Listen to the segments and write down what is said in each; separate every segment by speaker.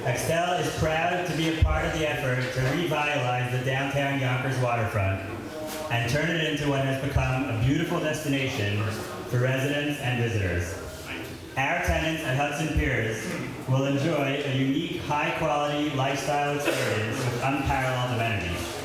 Speaker 1: Extell is proud to be a part of the effort to revitalize the downtown Yonkers Waterfront and turn it into what has become a beautiful destination for residents and visitors. Our tenants at Hudson Piers will enjoy a unique, high-quality lifestyle experience with unparalleled amenities.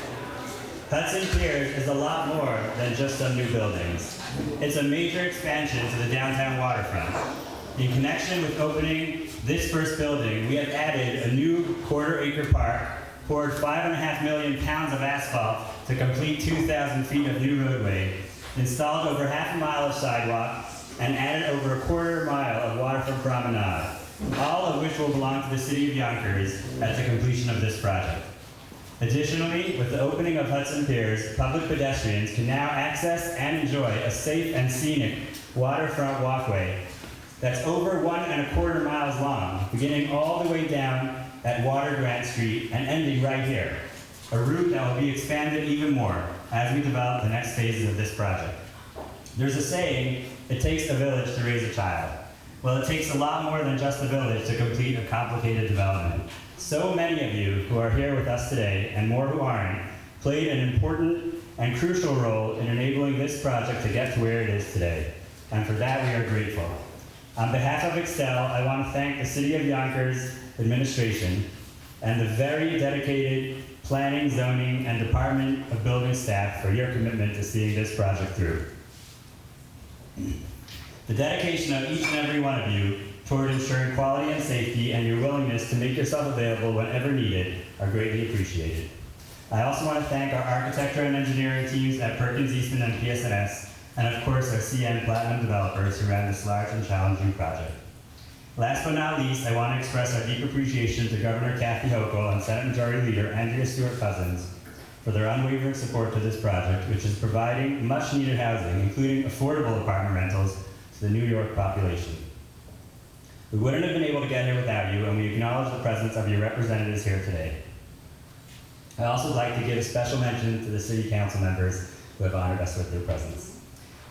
Speaker 1: Hudson Piers is a lot more than just some new buildings. It's a major expansion to the downtown waterfront. In connection with opening this first building, we have added a new quarter-acre park, poured 5.5 million pounds of asphalt to complete 2,000 feet of new roadway, installed over half a mile of sidewalk, and added over a quarter mile of waterfront promenade, all of which will belong to the city of Yonkers at the completion of this project. Additionally, with the opening of Hudson Piers, public pedestrians can now access and enjoy a safe and scenic waterfront walkway that's over 1.25 miles long, beginning all the way down at Water Grant Street and ending right here, a route that will be expanded even more as we develop the next phases of this project. There's a saying, it takes a village to raise a child. Well, it takes a lot more than just a village to complete a complicated development. So many of you who are here with us today, and more who aren't, played an important and crucial role in enabling this project to get to where it is today. And for that, we are grateful. On behalf of Extell, I want to thank the City of Yonkers administration and the very dedicated planning, zoning, and Department of Building staff for your commitment to seeing this project through. The dedication of each and every one of you toward ensuring quality and safety and your willingness to make yourself available whenever needed are greatly appreciated. I also want to thank our architecture and engineering teams at Perkins Eastman and PSNS, and of course our CN Platinum developers who ran this large and challenging project. Last but not least, I want to express our deep appreciation to Governor Kathy Hochul and Senate Majority Leader Andrea Stewart-Cousins for their unwavering support to this project, which is providing much needed housing, including affordable apartment rentals to the New York population. We wouldn't have been able to get here without you, and we acknowledge the presence of your representatives here today. I also would like to give a special mention to the City Council members who have honored us with their presence,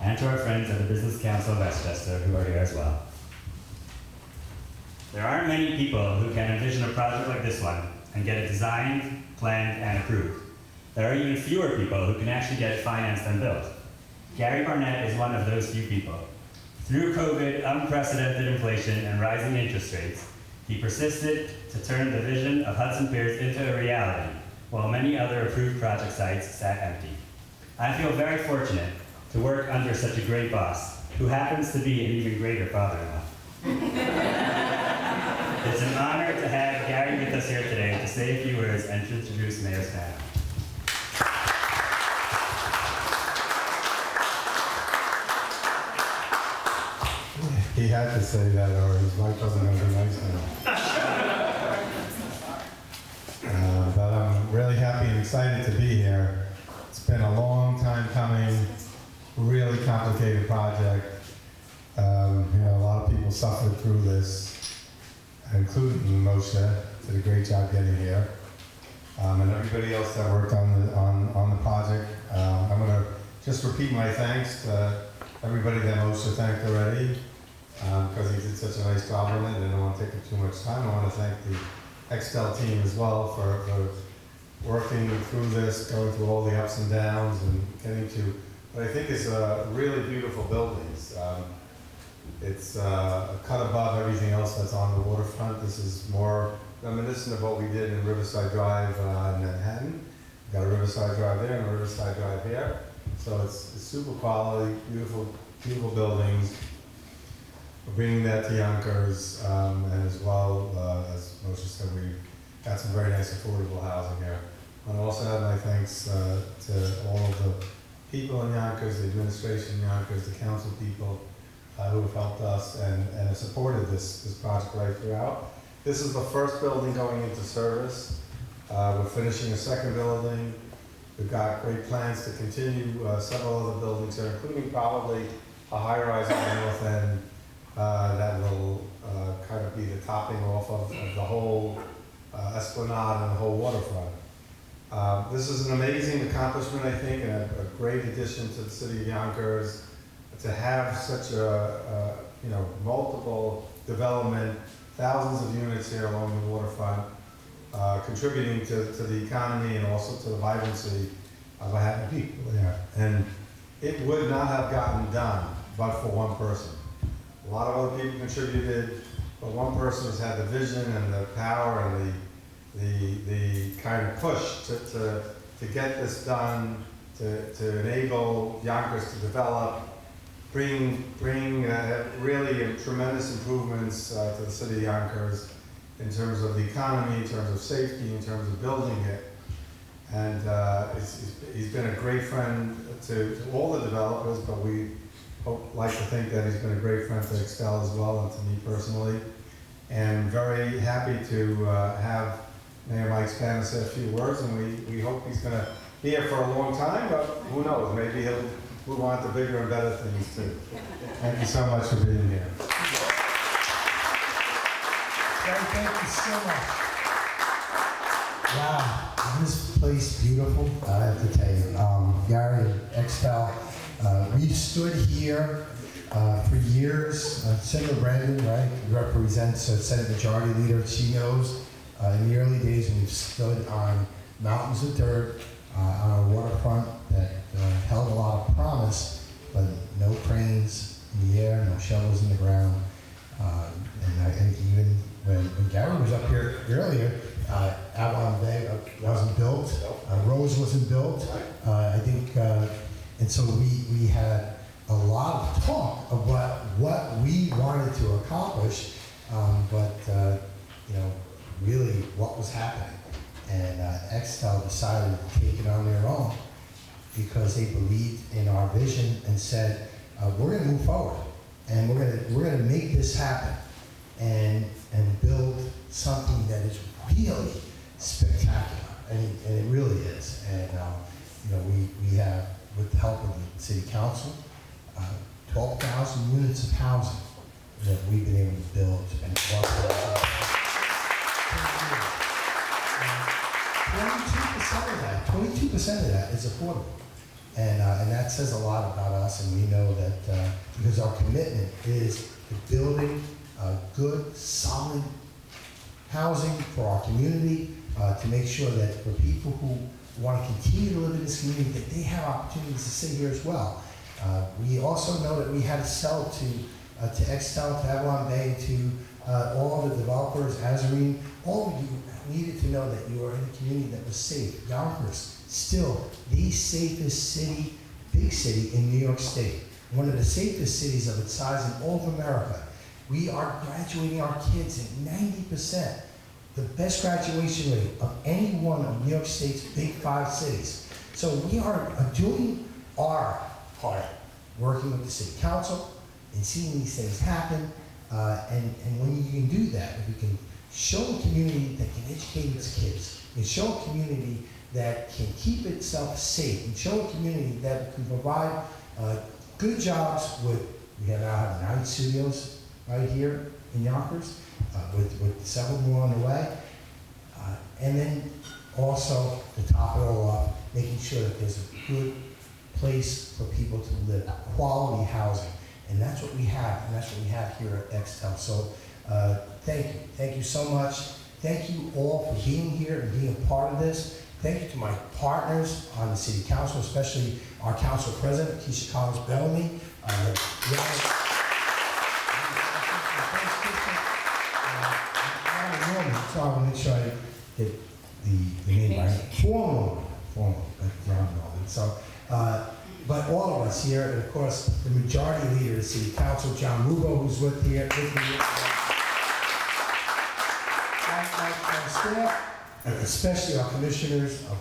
Speaker 1: and to our friends at the Business Council of Westchester who are here as well. There aren't many people who can envision a project like this one and get it designed, planned, and approved. There are even fewer people who can actually get it financed and built. Gary Barnett is one of those few people. Through COVID, unprecedented inflation, and rising interest rates, he persisted to turn the vision of Hudson Piers into a reality, while many other approved project sites sat empty. I feel very fortunate to work under such a great boss, who happens to be an even greater father-in-law. It's an honor to have Gary with us here today to say a few words and to introduce Mayor Spano.
Speaker 2: He had to say that, or his wife wasn't going to be nice to him. But I'm really happy and excited to be here. It's been a long time coming, really complicated project. A lot of people suffered through this, including Moshe, did a great job getting here, and everybody else that worked on the project. I'm going to just repeat my thanks to everybody that Moshe thanked already, because he did such a nice job on it, and I don't want to take up too much time. I want to thank the Extell team as well for working through this, going through all the ups and downs, and getting to what I think is really beautiful buildings. It's cut above everything else that's on the waterfront. This is more reminiscent of what we did in Riverside Drive in Manhattan. We've got a Riverside Drive there and a Riverside Drive here. So it's super quality, beautiful buildings. We're bringing that to Yonkers, and as well, as Moshe said, we got some very nice affordable housing here. I want to also add my thanks to all of the people in Yonkers, the administration in Yonkers, the council people who have helped us and have supported this project right throughout. This is the first building going into service. We're finishing a second building. We've got great plans to continue several other buildings here, including probably a high-rise on the north end that will kind of be the topping off of the whole esplanade and the whole waterfront. This is an amazing accomplishment, I think, and a great addition to the city of Yonkers to have such a multiple development thousands of units here along the waterfront, contributing to the economy and also to the vibrancy of having people there. And it would not have gotten done but for one person. A lot of other people contributed, but one person has had the vision and the power and the kind of push to get this done, to enable Yonkers to develop, bring really tremendous improvements to the city of Yonkers in terms of the economy, in terms of safety, in terms of building it. And he's been a great friend to all the developers, but we like to think that he's been a great friend to Extell as well, and to me personally. And very happy to have Mayor Mike Spano say a few words, and we hope he's going to be here for a long time, but who knows, maybe he'll move on to bigger and better things too. Thank you so much for being here.
Speaker 3: Thank you so much. Wow, this place beautiful, I have to tell you. Gary and Extell, we stood here for years. Senator Brandon, right, represents Senate Majority Leader. She knows in the early days we've stood on mountains of dirt on a waterfront that held a lot of promise, but no cranes in the air, no shovels in the ground. And even when Gary was up here earlier, Avalon Bay wasn't built, Rose wasn't built. I think, and so we had a lot of talk of what we wanted to accomplish, but you know, really what was happening. And Extell decided to take it on their own because they believed in our vision and said, we're going to move forward and we're going to make this happen and build something that is really spectacular, and it really is. And you know, we have, with the help of the City Council, 12,000 units of housing that we've been able to build and offer. 22% of that is affordable. And that says a lot about us, and we know that because our commitment is to building good, solid housing for our community, to make sure that for people who want to continue to live in this community, that they have opportunities to stay here as well. We also know that we had to sell to Extell, to Avalon Bay, to all the developers, Azarine. All of you needed to know that you are in a community that was safe. Yonkers, still the safest city, big city in New York State. One of the safest cities of its size in all of America. We are graduating our kids at 90%, the best graduation rate of any one of New York State's big 5 cities. So we are doing our part, working with the City Council and seeing these things happen. And when you can do that, if we can show a community that can educate its kids, and show a community that can keep itself safe, and show a community that can provide good jobs we now have 9 studios right here in Yonkers, with several more on the way. And then also, to top it all off, making sure that there's a good place for people to live, quality housing. And that's what we have, and that's what we have here at Extell. So thank you. Thank you so much. Thank you all for being here and being a part of this. Thank you to my partners on the City Council, especially our Council President, Keisha Collins-Bellamy. So I want to make sure I get the name right. Formal, but John Norman. So, but all of us here, and of course, the majority leader of the City Council, John Rubo, who's with me. Our staff, and especially our commissioners of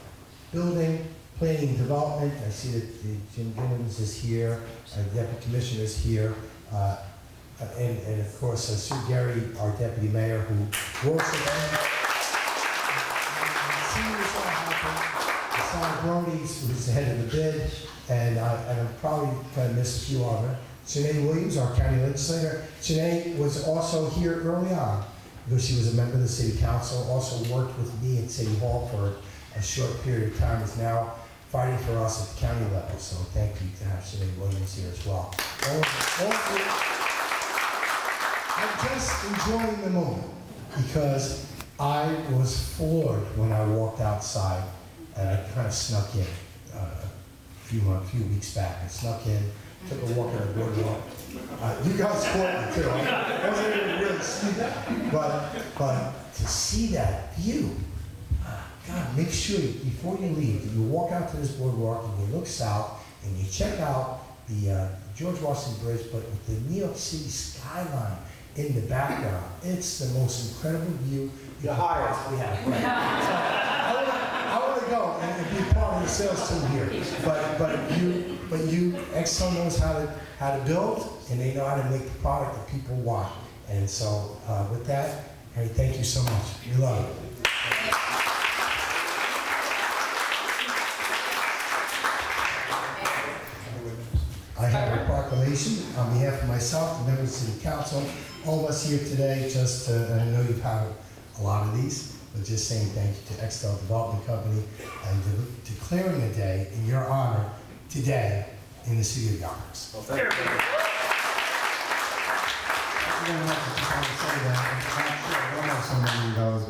Speaker 3: building, planning, and development. I see that Jim Gibbons is here, our deputy commissioner is here. And of course, Sue Gary, our deputy mayor, who works with us. Sal Brodies, who's the head of the bid, and I'm probably going to miss a few of them. Sinead Williams, our county legislator. Sinead was also here early on because she was a member of the City Council, also worked with me at City Hall for a short period of time, is now fighting for us at the county level. So thank you to have Sinead Williams here as well. And just enjoying the moment because I was floored when I walked outside and I kind of snuck in a few weeks back. I snuck in, took a walk on the boardwalk. You guys caught me too. I wasn't able to really see that. But to see that view, God, make sure before you leave that you walk out to this boardwalk and you look south and you check out the George Washington Bridge, but with the New York City skyline in the background. It's the most incredible view you possibly have. I want to go and be part of the sales team here. But you, Extell knows how to build, and they know how to make the product that people want. And so with that, Harry, thank you so much. We love it. I have a proclamation on behalf of myself, the members of the City Council, all of us here today, and I know you've had a lot of these, but just saying thank you to Extell Development Company and declaring a day in your honor today in the city of Yonkers.
Speaker 2: Well, thank you.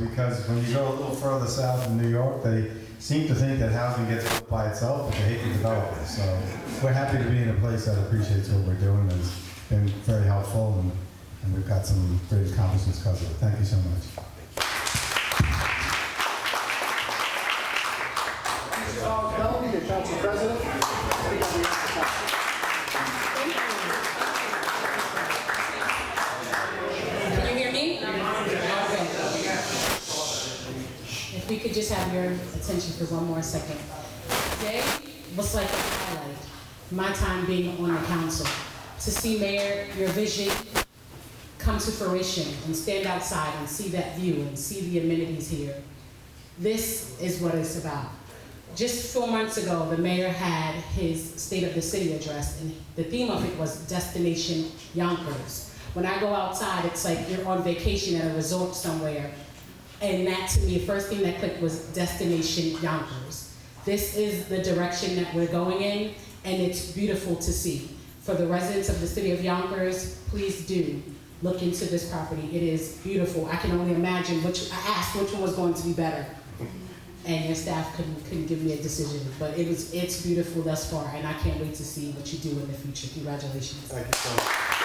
Speaker 2: Because when you go a little further south in New York, they seem to think that housing gets built by itself, but they hate the developers. So we're happy to be in a place that appreciates what we're doing. It's been very helpful, and we've got some great accomplishments because of it. Thank you so much.
Speaker 4: Bellamy, the council president.
Speaker 5: Can you hear me? Okay. If we could just have your attention for one more second. Today was like a highlight, my time being on the council. To see, Mayor, your vision come to fruition and stand outside and see that view and see the amenities here. This is what it's about. Just 4 months ago, the mayor had his State of the City address, and the theme of it was Destination Yonkers. When I go outside, it's like you're on vacation at a resort somewhere. And that, to me, the first thing that clicked was Destination Yonkers. This is the direction that we're going in, and it's beautiful to see. For the residents of the city of Yonkers, please do look into this property. It is beautiful. I can only imagine I asked which one was going to be better, and your staff couldn't give me a decision. But it's beautiful thus far, and I can't wait to see what you do in the future. Congratulations.
Speaker 2: Thank you so much.